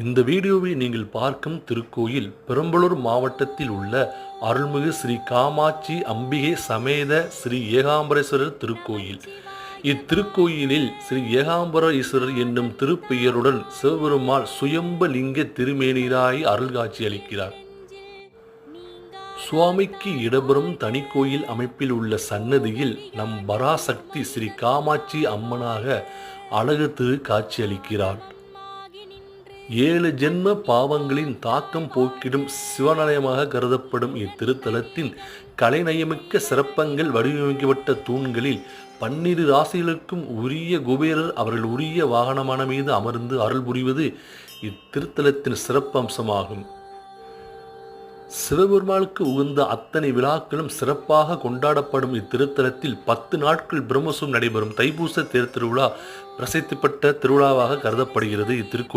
இந்த வீடியோவை நீங்கள் பார்க்கும் திருக்கோயில் பெரம்பலூர் மாவட்டத்தில் உள்ள அருள்மிகு ஸ்ரீ காமாட்சி அம்பிகை சமேத ஸ்ரீ ஏகாம்பரேஸ்வரர் திருக்கோயில். இத்திருக்கோயிலில் ஸ்ரீ ஏகாம்பர ஈஸ்வரர் என்னும் திருப்பெயருடன் சிவபெருமாள் சுயம்ப லிங்க திருமேனியராய் அருள்காட்சி அளிக்கிறார். சுவாமிக்கு இடபெறும் தனிக்கோயில் அமைப்பில் உள்ள சன்னதியில் நம் பராசக்தி ஸ்ரீ காமாட்சி அம்மனாக அழகு திரு காட்சி அளிக்கிறார். 7 ஜென்ம பாவங்களின் தாக்கம் போக்கிடும் சிவனாலயமாக கருதப்படும் இத்திருத்தலத்தின் கலைநயமிக்க சிறப்பங்கள் வடிவமைக்கப்பட்ட தூண்களில் 12 ராசிகளுக்கும் உரிய குபேரர் அவர்கள் உரிய வாகனமான மீது அமர்ந்து அருள் புரிவது இத்திருத்தலத்தின் சிறப்பம்சமாகும். சிவபெருமானுக்கு உகந்த அத்தனை விழாக்களும் சிறப்பாக கொண்டாடப்படும் இத்திருத்தலத்தில் 10 நாட்கள் பிரம்மோற்சவம் நடைபெறும் தைப்பூச தேர் திருவிழா பிரசித்தி பெற்ற திருவிழாவாக கருதப்படுகிறது. இத்திருக்கோயில்